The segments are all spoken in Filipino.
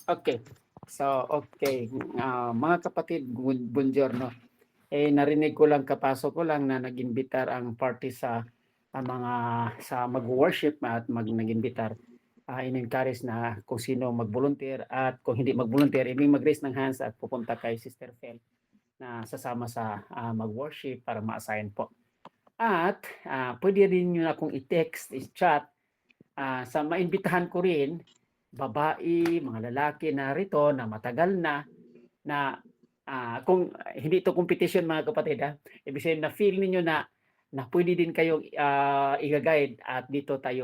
Okay. So, okay. Mga kapatid, buongiorno. Narinig ko lang, kapasok ko lang na nag-imbitar ang party sa mga sa mag-worship at nag-imbitar. In-encourage na kung sino mag-volunteer at kung hindi mag-volunteer, mag-raise ng hands at pupunta kay Sister Fel na sasama sa mag-worship para ma-assign po. At pwede rin nyo na akong i-text, i-chat sa maimbitahan ko rin, babae, mga lalaki na rito na matagal na kung hindi ito competition mga kapatid ibig sabihin na feel niyo na pwede din kayong i-guide at dito tayo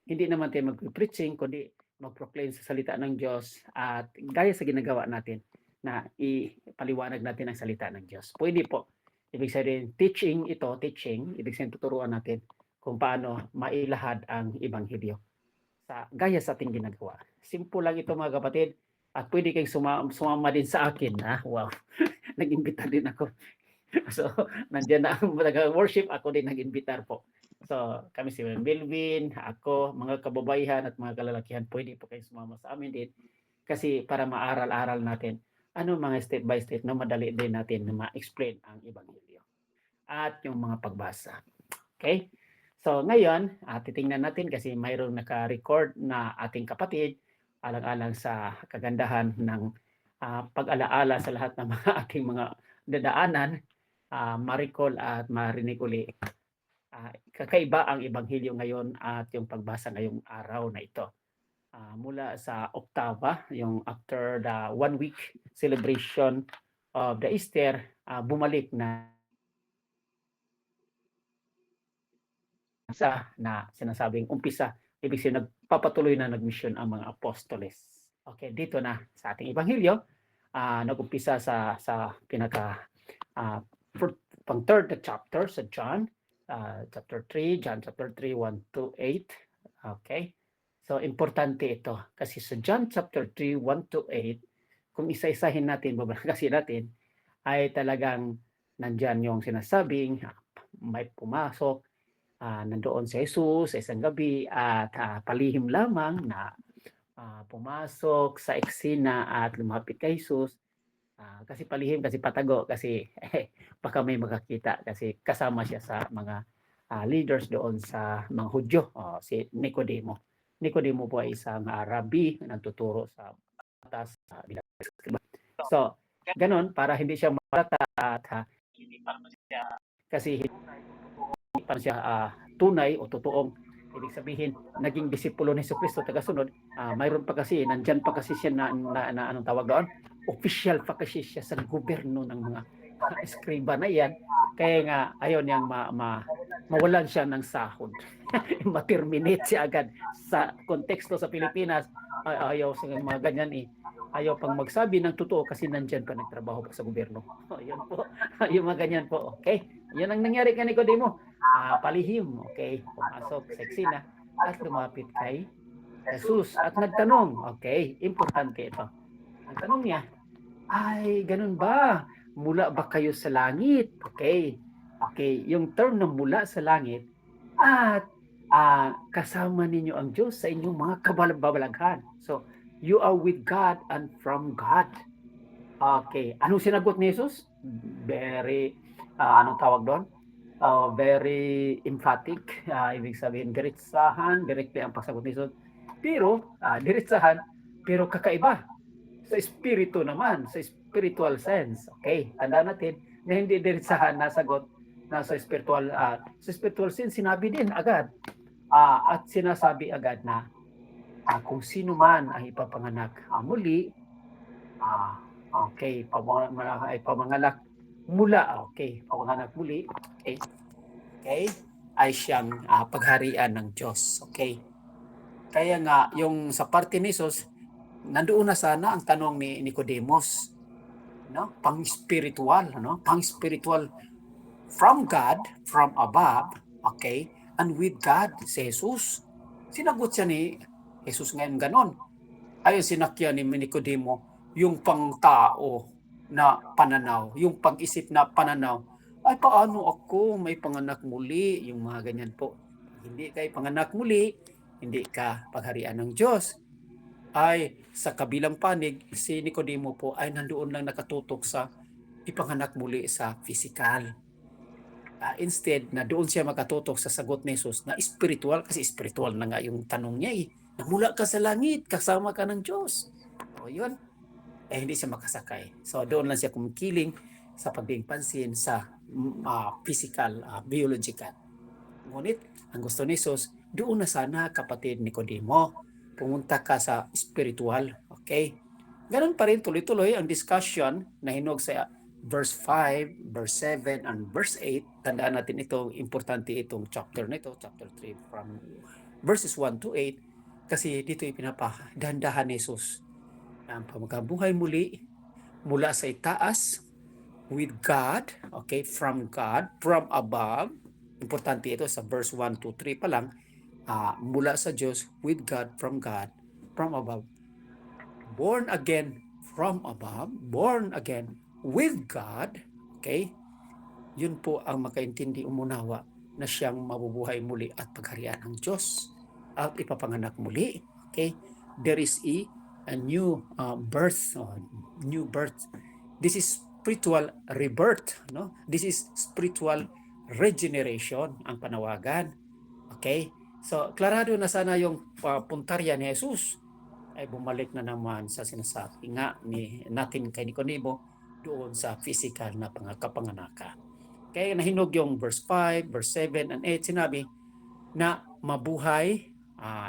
hindi naman tayo mag-preaching kundi mag-proclaim sa salita ng Diyos at gaya sa ginagawa natin na ipaliwanag natin ang salita ng Diyos. Pwede po. Ibig sabihin teaching, ibig sabihin tuturuan natin kung paano mailahad ang ebanghelyo gaya sa ating ginagawa. Simple lang ito mga kapatid at pwede kayong sumama din sa akin. Wow, nag-imbita din ako. So, nandiyan na ang worship, ako din nag-imbitar po. So, kami si Melvin, ako, mga kababayan at mga kalalakihan, pwede po kayo sumama sa amin din kasi para maaral-aral natin ano mga step by step na madali din natin na ma-explain ang ebanghelyo at yung mga pagbasa. Okay? So ngayon, titingnan natin kasi mayroong naka-record na ating kapatid alang-alang sa kagandahan ng pag-alaala sa lahat ng mga ating mga dadaanan, ma-recall at marinig uli. Kakaiba ang ebanghelyo ngayon at yung pagbasa ngayong araw na ito. Mula sa Oktaba, yung after the 1 week celebration of the Easter, bumalik na na sinasabing umpisa, ibig sabihin nagpapatuloy na nagmisyon ang mga apostoles. Okay, dito na sa ating ebanghelyo, nag-umpisa sa pinaka pang third chapter sa John, chapter 3, John chapter 3, 1 to 8. Okay, so importante ito kasi sa John chapter 3, 1 to 8, kung isa-isahin natin, babakasin natin, ay talagang nandyan yung sinasabing may pumasok, nandoon si Jesus sa isang gabi at palihim lamang na pumasok sa eksena at lumapit kay Jesus. Kasi palihim, kasi patago, kasi baka may makakita kasi kasama siya sa mga leaders doon sa mga Hudyo, si Nicodemo. Nicodemo po ay isang rabbi na nagtuturo sa batas. So, ganun, para hindi siya malata at hindi pa siya, kasi hindi pa siya tunay o totoong, ibig sabihin naging disipulo ni Jesucristo tagasunod, mayroon pa kasi, nandyan pa kasi siya na anong tawag doon, official pa kasi siya sa gobyerno ng mga eskriba na yan, kaya nga ayaw niyang mawalan siya ng sahod. Ma-terminate siya agad sa konteksto sa Pilipinas. Ayaw sa mga ganyan ayaw pang magsabi ng totoo kasi nandyan pa nagtrabaho pa sa gobyerno. Yun po, yung mga ganyan po. Okay, yun ang nangyari kay Nicodemo. Palihim, okay, pumasok sa eksena at lumapit kay Jesus at nagtanong. Okay, importante ito. Ang tanong niya, ay ganun ba? Mula ba kayo sa langit? Okay, okay, yung term na mula sa langit at kasama ninyo ang Diyos sa inyong mga kababalaghan. So, you are with God and from God. Okay, anong sinagot ni Jesus? Very, anong tawag doon? Very emphatic, ibig sabihin diretsahan, directly ang pagsagot ni Jesus. Pero diretsahan, pero kakaiba sa espiritu naman, sa spiritual sense. Okay, tandaan natin na hindi diretsahan na sagot na sa spiritual sense, sinabi din agad at sinasabi agad na kung sino man ang ipapanganak muli, okay, pamanganak mula, okay, pamanganak muli, okay, okay, ay siyang pagharian ng Diyos. Okay. Kaya nga, yung sa parte ni Jesus, nandoon na sana ang tanong ni Nicodemus, no? Pang-spiritual, no? Pang-spiritual from God, from above, okay? And with God, si Jesus. Sinagot siya ni Jesus ngayon ganon. Ayun sinakya ni Nicodemo, yung pang-tao na pananaw, yung pag-isip na pananaw, ay paano ako may panganak muli, yung mga ganyan po. Hindi kayo panganak muli, hindi ka pagharian ng Diyos. ay sa kabilang panig, si Nicodemo po ay nandoon lang nakatutok sa ipanganak muli sa physical. Instead na doon siya makatutok sa sagot ni Jesus na spiritual, kasi spiritual na nga yung tanong niya eh. Namula ka sa langit, kasama ka ng Diyos. O yun, hindi siya makasakay. So doon lang siya kumikiling sa pagiging pansin sa physical, biological. Ngunit ang gusto ni Jesus, doon na sana kapatid Nicodemo, pumunta ka sa spiritual. Okay? Ganun pa rin tuloy-tuloy ang discussion na hinog sa verse 5, verse 7, and verse 8. Tandaan natin ito, importante itong chapter na ito, chapter 3, from verses 1 to 8, kasi dito ipinapadandahan ni Jesus ang pamagabuhay muli mula sa itaas with God, okay, from God, from above. Importante ito sa verse 1 to 3 pa lang, mula sa Diyos, with God, from above. Born again from above, born again with God, okay? Yun po ang makaintindi umunawa na siyang mabubuhay muli at pagharian ng Diyos at ipapanganak muli, okay? There is a new birth, new birth. This is spiritual rebirth, no? This is spiritual regeneration ang panawagan. Okay? So, klarado na sana yung puntarya ni Jesus ay bumalik na naman sa sinasabi nga natin kay Nicodemo doon sa physical na kapanganakan. Kaya nahinog yung verse 5, verse 7, and 8, sinabi na mabuhay,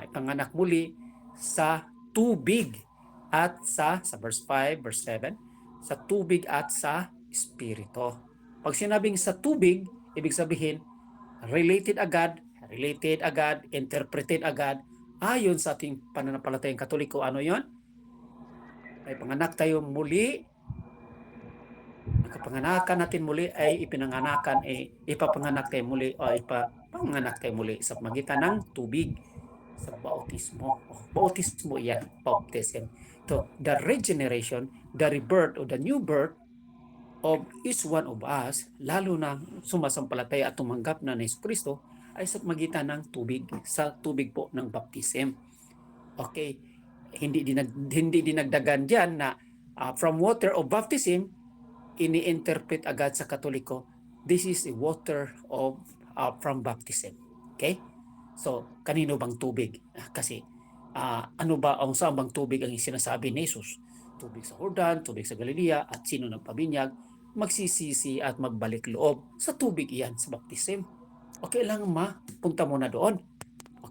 ipanganak muli sa tubig at sa verse 5, verse 7, sa tubig at sa espiritu. Pag sinabing sa tubig, ibig sabihin, related agad, interpreted agad, ayon sa ating pananampalatayang Katoliko. Ano yon? Ay panganak tayo muli, nakapanganakan natin muli ay ipinanganakan, ipapanganak tayo muli o ipapanganak tayo muli sa magitan ng tubig sa bautismo. Bautismo yan, baptism. So, the regeneration, the rebirth or the new birth of each one of us, lalo na sumasampalataya at tumanggap na ni Kristo, ay sa magitan ng tubig, sa tubig po ng baptism. Okay, hindi dinagdagan diyan na from water of baptism, ini-interpret agad sa Katoliko, this is a water of from baptism. Okay? So, kanino bang tubig? Kasi ano ba ang saan bang tubig ang sinasabi ni Jesus? Tubig sa Jordan, tubig sa Galilea, at sino nagpabinyag, magsisisi at magbalik loob sa tubig iyan sa baptism. Okay lang punta muna doon.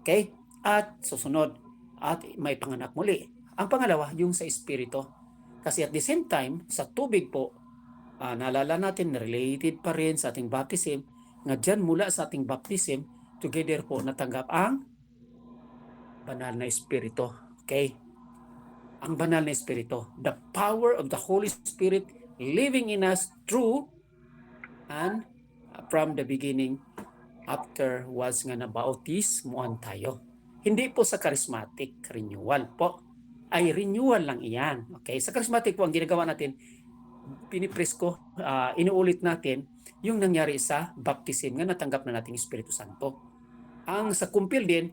Okay? At susunod, at may panganak muli. Ang pangalawa, yung sa espiritu. Kasi at the same time, sa tubig po, naalala natin, related pa rin sa ating baptism, nga dyan mula sa ating baptism, together po natanggap ang banal na espiritu. Okay? Ang banal na espiritu. The power of the Holy Spirit living in us through and from the beginning after was nga nabautismuan tayo. Hindi po sa charismatic renewal po. Ay renewal lang iyan. Okay? Sa charismatic po, ang ginagawa natin, pinipresko, inuulit natin yung nangyari sa baptism nga natanggap na nating Espiritu Santo. Ang sa kumpil din,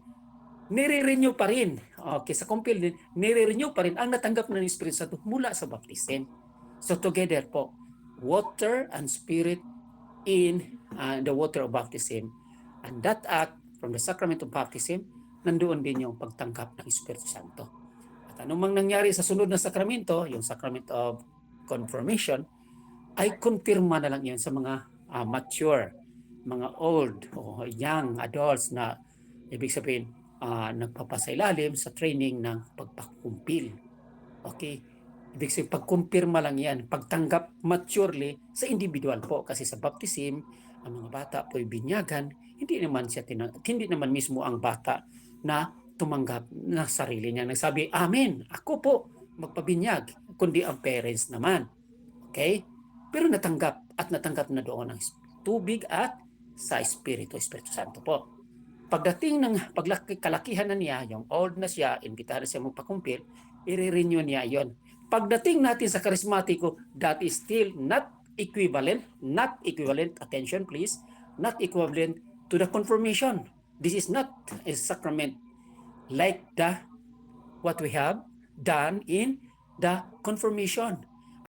nire-renew pa rin. Okay, sa kumpil din, nire-renew pa rin ang natanggap na ng Espiritu Santo mula sa baptism. So together po, water and Spirit in the water of baptism. And that act from the sacrament of baptism, nandoon din yung pagtanggap ng Espiritu Santo. At anumang nangyari sa sunod na sakramento, yung sacrament of confirmation, ay konfirma na lang yan sa mga mature, mga old o young adults na ibig sabihin nagpapasailalim sa training ng pagpakumpil. Okay? Ibig sabihin, pagkumpirma lang yan, pagtanggap maturely sa individual po. Kasi sa baptism, ang mga bata po'y binyagan, hindi naman mismo ang bata na tumanggap na sarili niya. Nagsabi, Amen, ako po magpabinyag, kundi ang parents naman. Okay? Pero natanggap na doon ang tubig at sa Espiritu Santo po. Pagdating ng kalakihan na niya, yung old na siya, imbitahan na siya magpakumpil, i-renew niya yon. Pagdating natin sa karismatiko, that is still not equivalent, attention please, not equivalent to the confirmation. This is not a sacrament like what we have, done in the confirmation.